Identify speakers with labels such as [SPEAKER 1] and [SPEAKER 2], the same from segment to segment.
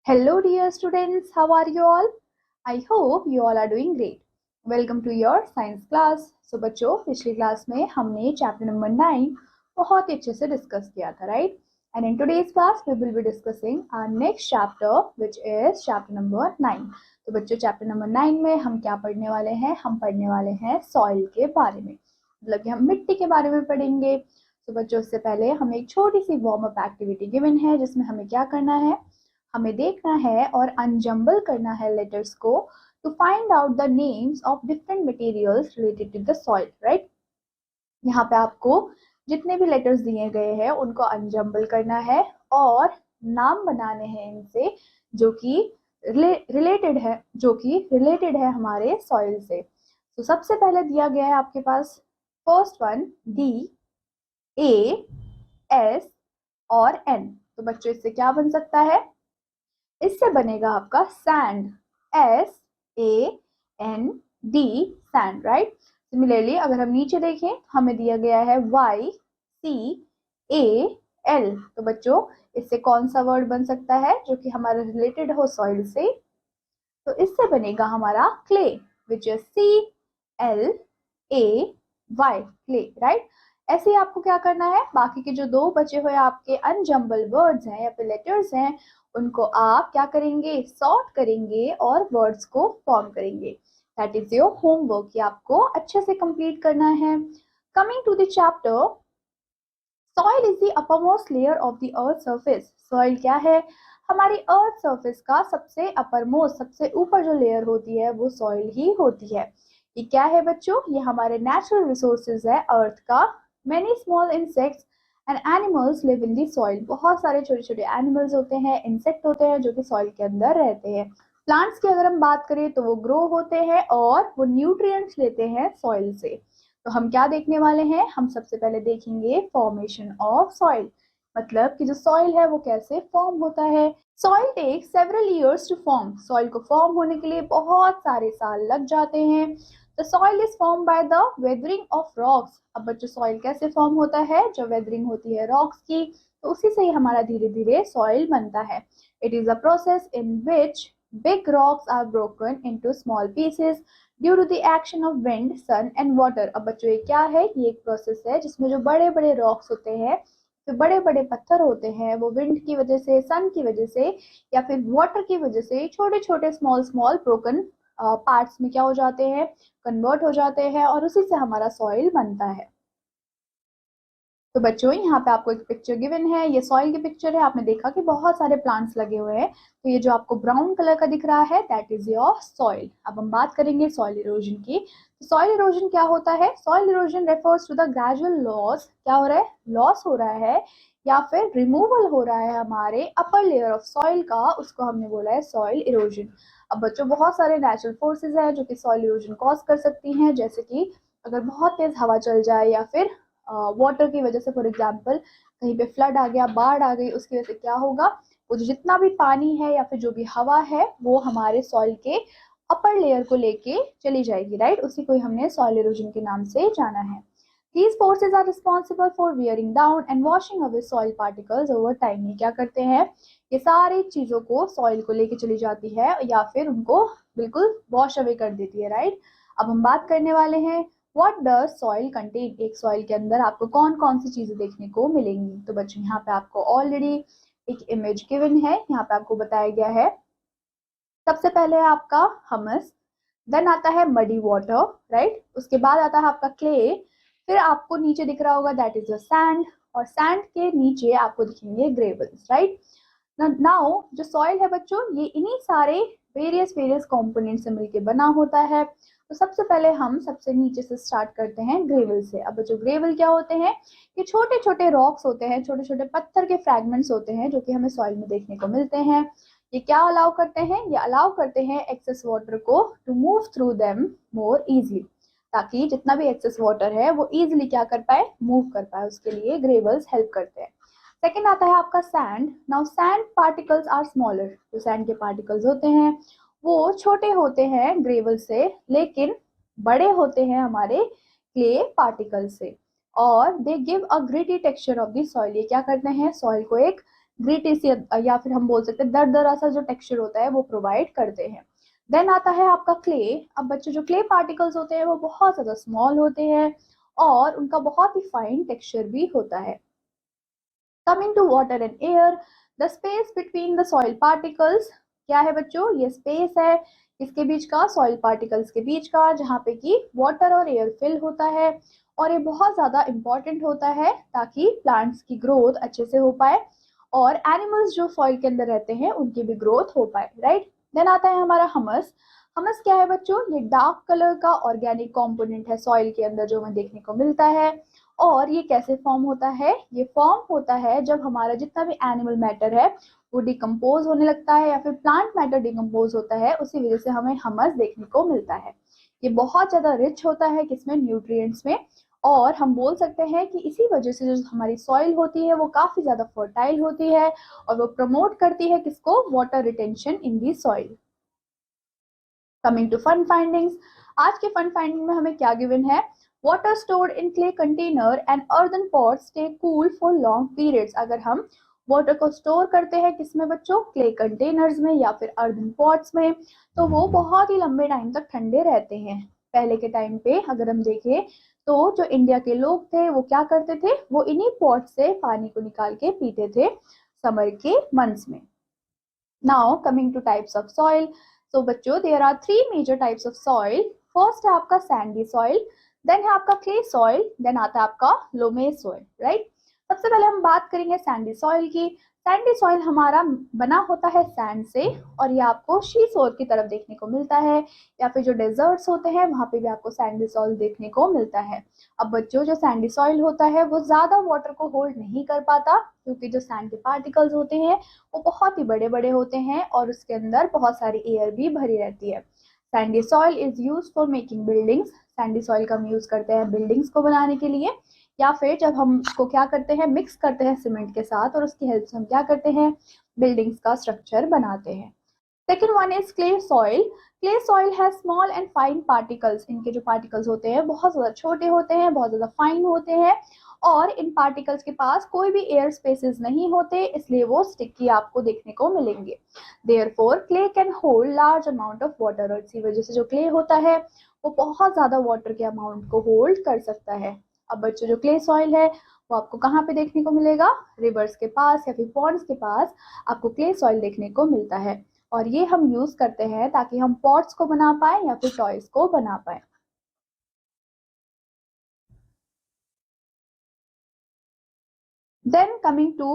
[SPEAKER 1] Hello, dear students. How are you all? I hope you all are doing great. Welcome to your science class. So बच्चों, पिछली class में हमने chapter number 9 बहुत ही अच्छे से discuss किया था, right? And in today's class we will be discussing our next chapter, which is chapter number 9. तो बच्चों, चैप्टर नंबर 9 में हम क्या पढ़ने वाले हैं? हम पढ़ने वाले हैं सॉइल के बारे में, मतलब कि हम मिट्टी के बारे में पढ़ेंगे. तो बच्चों, उससे पहले हमें एक छोटी सी वार्म अप एक्टिविटी गिवन है, जिसमें हमें क्या करना है? हमें देखना है और अनजम्बल करना है लेटर्स को to find out the names of different materials related to the soil, right? यहाँ पे आपको जितने भी लेटर्स दिए गए हैं उनको अनजम्बल करना है और नाम बनाने हैं इनसे जो कि रिलेटेड है हमारे सॉइल से. तो सबसे पहले दिया गया है आपके पास first one D, A, S और N. तो बच्चों, इससे क्या बन सकता है? इससे बनेगा आपका sand, SAND, sand, right? Similarly अगर हम नीचे देखें, हमें दिया गया है YCAL. तो बच्चों, इससे कौन सा वर्ड बन सकता है जो कि हमारा रिलेटेड हो सॉइल से? तो इससे बनेगा हमारा clay, which is CLAY, clay, right? ऐसे ही आपको क्या करना है, बाकी के जो दो बचे हुए आपके अनजम्बल वर्ड्स हैं या फिर लेटर्स हैं, उनको आप क्या करेंगे? सॉर्ट करेंगे और वर्ड्स को फॉर्म करेंगे. दैट इज योर होमवर्क, ये आपको अच्छे से कंप्लीट करना है. Coming to the chapter, soil is the uppermost layer of the earth surface. Soil क्या है? हमारी अर्थ सरफेस का सबसे अपरमोस्ट, सबसे ऊपर जो लेयर होती है वो सॉइल ही होती है. ये क्या है बच्चों? ये हमारे नेचुरल रिसोर्सेज है अर्थ का. Many small insects and animals live in the soil. बहुत सारे छोटे छोटे एनिमल्स होते हैं, इंसेक्ट होते हैं जो कि सॉइल के अंदर रहते हैं. प्लांट्स की अगर हम बात करें तो वो ग्रो होते हैं और वो न्यूट्रिएंट्स लेते हैं सॉइल से. तो हम क्या देखने वाले हैं? हम सबसे पहले देखेंगे फॉर्मेशन ऑफ सॉइल, मतलब कि जो सॉइल है वो कैसे फॉर्म होता है. Soil take several years to form. Soil को फॉर्म होने के लिए बहुत सारे साल लग जाते हैं. The soil is formed by the weathering of rocks. अब बच्चों, सॉइल कैसे फॉर्म होता है? जब वेदरिंग होती है रॉक्स की, तो उसी से ही हमारा धीरे धीरे सॉइल बनता है. It is a process in which big rocks are broken into small pieces due to the action of wind, sun and water. अब बच्चों, ये क्या है? ये एक प्रोसेस है जिसमें जो बड़े बड़े रॉक्स होते हैं, जो बड़े बड़े पत्थर होते हैं, वो विंड की वजह से, सन की वजह से या फिर वाटर की वजह से छोटे छोटे स्मॉल ब्रोकन पार्ट्स में क्या हो जाते हैं? कन्वर्ट हो जाते हैं और उसी से हमारा सॉइल बनता है. तो बच्चों, यहाँ पे आपको एक पिक्चर गिवन है, ये सॉइल की पिक्चर है. आपने देखा कि बहुत सारे प्लांट्स लगे हुए हैं. तो ये जो आपको ब्राउन कलर का दिख रहा है, दैट इज योर सॉइल. अब हम बात करेंगे सॉइल इरोजन की. तो सॉइल इरोजन क्या होता है? Soil erosion refers to the gradual loss. क्या हो रहा है? लॉस हो रहा है या फिर रिमूवल हो रहा है हमारे अपर लेयर ऑफ सॉइल का, उसको हमने बोला है सॉइल इरोजन. अब बच्चों, बहुत सारे नेचुरल फोर्सेस है जो कि सॉइल इरोजन कॉज कर सकती हैं, जैसे कि अगर बहुत तेज हवा चल जाए या फिर वाटर की वजह से, फॉर एग्जाम्पल कहीं पे फ्लड आ गया, बाढ़ आ गई, उसकी वजह से क्या होगा? वो जितना भी पानी है या फिर जो भी हवा है वो हमारे सॉइल के अपर लेयर को लेके चली जाएगी, राइट? उसी को हमने सॉइल इरोजन के नाम से जाना है. These forces are responsible for wearing down and washing away soil particles over time. ये क्या करते हैं? ये सारी चीजों को सॉइल को लेके चली जाती है या फिर उनको बिल्कुल वॉश अवे कर देती है, राइट? अब हम बात करने वाले हैं व्हाट डज सॉइल कंटेन. एक सॉइल के अंदर आपको कौन कौन सी चीजें देखने को मिलेंगी? तो बच्चों, यहाँ पे आपको ऑलरेडी एक इमेज गिवन है. यहाँ पे आपको बताया गया है, सबसे पहले है आपका हमस, देन आता है मडी वाटर, राइट? उसके बाद आता है आपका क्ले, फिर आपको नीचे दिख रहा होगा दैट इज द सैंड, और सैंड के नीचे आपको दिखेंगे ग्रेवल्स, राइट? नाउ जो सॉइल है बच्चों, ये इन्हीं सारे वेरियस कंपोनेंट से मिलके बना होता है. तो सबसे पहले हम सबसे नीचे से स्टार्ट करते हैं ग्रेवल से. अब बच्चों, ग्रेवल क्या होते हैं? ये छोटे छोटे रॉक्स होते हैं, छोटे छोटे पत्थर के फ्रैगमेंट्स होते हैं जो कि हमें सॉइल में देखने को मिलते हैं. ये क्या अलाउ करते हैं? ये अलाउ करते हैं एक्सेस वाटर को to move through them more easily, ताकि जितना भी एक्सेस वाटर है वो इजीली क्या कर पाए? मूव कर पाए. उसके लिए ग्रेवल्स हेल्प करते हैं. सेकेंड आता है आपका sand. Now sand particles are smaller. जो सैंड के पार्टिकल्स होते हैं वो छोटे होते हैं ग्रेवल से, लेकिन बड़े होते हैं हमारे क्ले पार्टिकल से, और they give a gritty texture of the soil. ये क्या करते हैं? सॉइल को एक ग्रिटी सी या फिर हम बोल सकते हैं दरदरा सा जो टेक्सचर होता है वो प्रोवाइड करते हैं। देन आता है आपका क्ले। अब बच्चों जो क्ले पार्टिकल्स होते हैं वो बहुत ज्यादा स्मॉल होते हैं और उनका बहुत ही फाइन टेक्सचर भी होता है। Coming to water and air, the space between the soil particles, क्या है बच्चों, ये स्पेस है इसके बीच का, सॉइल पार्टिकल्स के बीच का, जहाँ पे कि वाटर और एयर फिल होता है। और ये बहुत ज्यादा इंपॉर्टेंट होता है ताकि प्लांट्स की ग्रोथ अच्छे से हो पाए और एनिमल्स जो सॉइल के अंदर रहते हैं उनकी भी ग्रोथ हो पाए, राइट। देन आता है हमारा हमस। हमस क्या है बच्चों, ये डार्क कलर का ऑर्गेनिक कंपोनेंट है सॉइल के अंदर जो हमें देखने को मिलता है। और ये कैसे फॉर्म होता है, ये फॉर्म होता है जब हमारा जितना भी एनिमल मैटर है वो डिकम्पोज होने लगता है या फिर प्लांट मैटर डिकम्पोज होता है, उसी वजह से हमें हमस देखने को मिलता है। ये बहुत ज्यादा रिच होता है किसमें, न्यूट्रिएंट्स में। और हम बोल सकते हैं कि इसी वजह से जो हमारी सॉइल होती है वो काफी ज्यादा फर्टाइल होती है और वो प्रमोट करती है किसको, water retention in the soil. Coming to fun findings, आज के फन फाइंडिंग में हमें क्या गिवन है, water stored in clay container and earthen pot stay cool for long periods. अगर हम वाटर को स्टोर करते हैं किसमें बच्चों, क्ले कंटेनर्स में या फिर अर्दन पॉट्स में, तो वो बहुत ही लंबे टाइम तक ठंडे रहते हैं। पहले के टाइम पे अगर हम देखें तो जो इंडिया के लोग थे वो क्या करते थे, वो इन्हीं पॉट से पानी को निकाल के पीते थे समर के मंथ्स में। Now coming to types of soil, so बच्चों there are three major types of soil. First है आपका सैंडी सॉइल, देन है आपका क्ले सॉइल, देन आता है आपका लोमे सॉइल, राइट। सबसे पहले हम बात करेंगे सैंडी सॉइल की। सैंडी सॉइल हमारा बना होता है सैंड से और ये आपको शी शोर की तरफ देखने को मिलता है या फिर जो डेजर्ट्स होते हैं वहां पे भी आपको सैंडी सॉइल देखने को मिलता है। अब बच्चों जो सैंडी सॉइल होता है वो ज्यादा वाटर को होल्ड नहीं कर पाता क्योंकि जो सैंड के पार्टिकल्स होते हैं वो बहुत ही बड़े बड़े होते हैं और उसके अंदर बहुत सारी एयर भी भरी रहती है। Sandy soil is use for making buildings, Sandy soil का हम यूज करते हैं बिल्डिंग्स को बनाने के लिए या फिर जब हम उसको क्या करते हैं, मिक्स करते हैं सीमेंट के साथ और उसकी हेल्प से हम क्या करते हैं, बिल्डिंग्स का स्ट्रक्चर बनाते हैं। Second one is clay soil. Clay soil है स्मॉल एंड फाइन पार्टिकल्स, इनके जो पार्टिकल्स होते हैं बहुत ज्यादा छोटे होते हैं, बहुत ज्यादा फाइन होते हैं और इन पार्टिकल्स के पास कोई भी एयर स्पेसेस नहीं होते, इसलिए वो स्टिकी आपको देखने को मिलेंगे। Therefore clay can hold large amount of water, और इसी वजह से जो क्ले होता है वो बहुत ज्यादा वाटर के अमाउंट को होल्ड कर सकता है। अब बच्चों जो क्ले सॉइल है वो आपको कहाँ पे देखने को मिलेगा, रिवर्स के पास या फिर पॉन्ड्स के पास आपको क्ले सॉइल देखने को मिलता है और ये हम यूज करते हैं ताकि हम पॉट्स को बना पाए या फिर टॉयज को बना पाए। Then coming to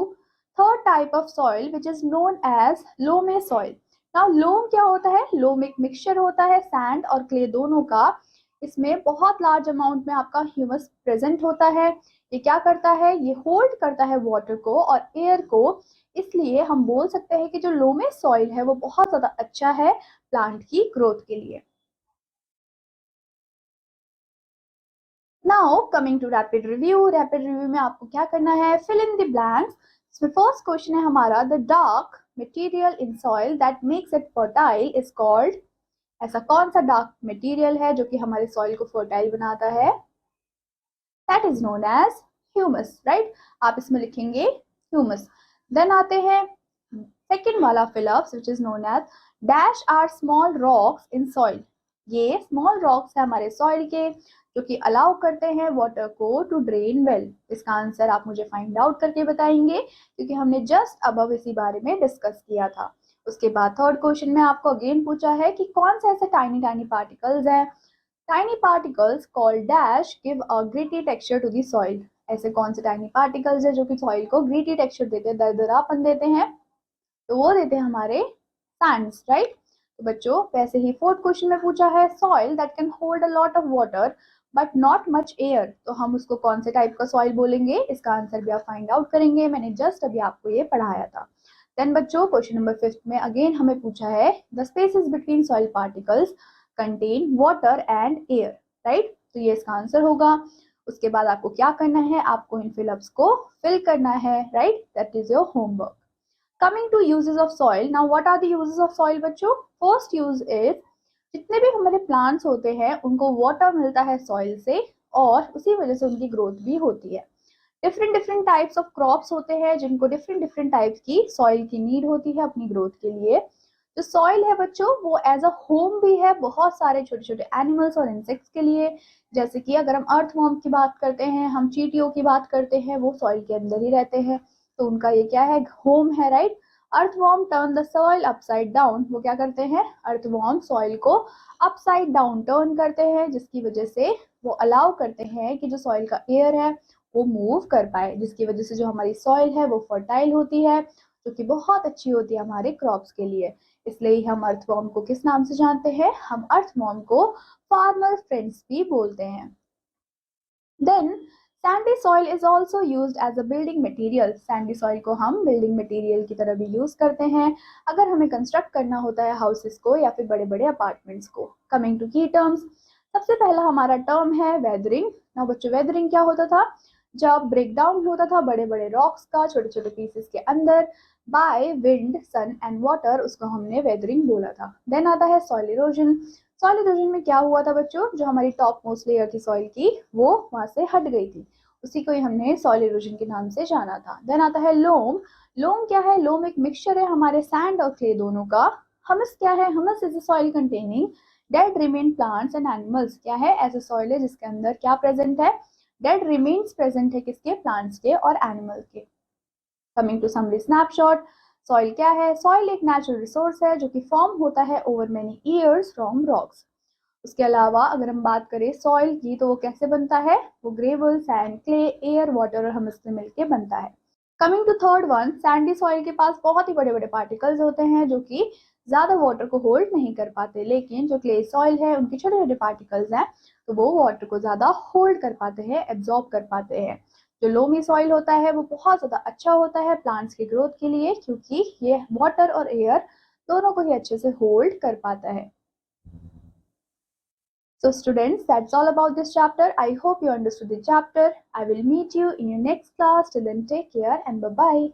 [SPEAKER 1] third type of soil which is known as loam soil. Now loam क्या होता है, loam एक मिक्सचर होता है सैंड और क्ले दोनों का। इसमें बहुत लार्ज अमाउंट में आपका ह्यूमस प्रेजेंट होता है। ये क्या करता है, ये होल्ड करता है वाटर को और एयर को, इसलिए हम बोल सकते हैं कि जो लोमे सॉइल है वो बहुत ज्यादा अच्छा है प्लांट की ग्रोथ के लिए। Now coming to rapid review, rapid review में आपको क्या करना है, फिल इन द ब्लैंक्स। इसमें फर्स्ट क्वेश्चन है हमारा, the dark material in soil that makes it fertile is called, ऐसा कौन सा डार्क मटेरियल है जो कि हमारे सॉइल को फर्टाइल बनाता है, that is known as humus, right. आप इसमें लिखेंगे ह्यूमस। देन आते हैं सेकेंड वाला fill ups which is known as dash are small rocks in soil. ये स्मॉल रॉक्स है हमारे सॉइल के जो कि अलाउ करते हैं वाटर को टू ड्रेन वेल। इसका आंसर आप मुझे फाइंड आउट करके बताएंगे क्योंकि हमने जस्ट अबव इसी बारे में डिस्कस किया था। उसके बाद थर्ड क्वेश्चन में आपको अगेन पूछा है कि कौन से ऐसे टाइनी टाइनी पार्टिकल्स हैं, tiny particles called dash give a gritty texture to the soil. ऐसे कौन से टाइनी पार्टिकल्स है जो कि सॉइल को ग्रिटी टेक्सचर देते हैं, दरदरापन देते हैं, तो वो देते हैं हमारे सैंड्स, राइट। तो बच्चों वैसे ही फोर्थ क्वेश्चन में पूछा है soil that can hold a lot of water but not much air, तो हम उसको कौन से टाइप का सॉइल बोलेंगे, इसका आंसर भी आप फाइंड आउट करेंगे, मैंने जस्ट अभी आपको ये पढ़ाया था। देन बच्चों क्वेश्चन नंबर 5 में अगेन हमें पूछा है the spaces between soil particles contain water and air, right, तो ये इसका आंसर होगा। उसके बाद आपको क्या करना है, आपको इन फिलअप्स को फिल करना है, right, that is your homework. Coming to uses of soil, now what are the uses of soil बच्चों, first use is जितने भी हमारे प्लांट्स होते हैं उनको वाटर मिलता है सॉइल से और उसी वजह से उनकी ग्रोथ भी होती है। Different different types of crops होते हैं जिनको डिफरेंट डिफरेंट टाइप्स की सॉइल की नीड होती है अपनी ग्रोथ के लिए। जो सॉइल है बच्चों वो एज अ होम भी है बहुत सारे छोटे छोटे एनिमल्स और इंसेक्ट्स के लिए। जैसे कि अगर हम अर्थवॉर्म की बात करते हैं, हम चींटियों की बात करते हैं, वो सॉइल के अंदर ही रहते हैं, तो उनका ये क्या है, होम है, right. Earthworm turn the soil upside down, वो क्या करते हैं, अर्थवॉर्म सॉइल को अपसाइड डाउन टर्न करते हैं, जिसकी वजह से वो अलाउ करते हैं कि जो सॉइल का एयर है वो मूव कर पाए, जिसकी वजह से जो हमारी सॉइल है वो फर्टाइल होती है, जो कि बहुत अच्छी होती है हमारे क्रॉप्स के लिए। इसलिए हम अर्थवॉर्म को किस नाम से जानते हैं, हम अर्थवॉर्म को फार्मर फ्रेंड्स भी बोलते हैं। Then sandy soil is also used as a building material, sandy soil को हम बिल्डिंग मटेरियल की तरह भी यूज करते हैं अगर हमें कंस्ट्रक्ट करना होता है हाउसेस को या फिर बड़े बड़े अपार्टमेंट्स को। कमिंग टू की टर्म्स, सबसे पहला हमारा टर्म है वेदरिंग। ना बच्चों, वेदरिंग क्या होता था, जब ब्रेक डाउन होता था बड़े बड़े रॉक्स का छोटे छोटे पीसेस के अंदर by wind, sun and water, उसको हमने वेदरिंग बोला था। देन आता है सॉइल इरोजन। सॉइल इरोजन में क्या हुआ था बच्चों, जो हमारी टॉप मोस्ट लेयर थी सॉइल की वो वहां से हट गई थी, उसी को ही हमने सॉइल इरोजन के नाम से जाना था। देन आता है लोम। लोम क्या है, लोम एक मिक्सचर है हमारे सैंड और क्ले दोनों का। हमस क्या है, humus is a soil containing dead remain plants and animals, क्या है, ऐसा सॉइल है जिसके अंदर क्या प्रेजेंट है, डेड रिमेन्स प्रेजेंट है, किसके, प्लांट्स के और एनिमल के। Coming to summary snapshot, soil क्या है, सॉइल एक नेचुरल रिसोर्स है जो कि फॉर्म होता है over many years from rocks. उसके अलावा अगर हम बात करें सॉइल की तो वो कैसे बनता है, वो gravel, sand, clay, air, water और हमस से मिलकर बनता है। Coming to third one, sandy soil के पास बहुत ही बड़े बड़े पार्टिकल्स होते हैं जो कि ज्यादा वाटर को होल्ड नहीं कर पाते, लेकिन जो क्ले सॉइल है उनके छोटे छोटे पार्टिकल्स हैं तो वो वाटर को ज्यादा होल्ड कर पाते हैं, एब्जॉर्ब कर पाते हैं। जो लोमी सॉइल होता है वो बहुत ज्यादा अच्छा होता है प्लांट्स की ग्रोथ के लिए, क्योंकि ये वाटर और एयर दोनों को ही अच्छे से होल्ड कर पाता है। So students, that's all about this chapter. I hope you understood the chapter. I will meet you in your next class. Till then, take care and bye-bye.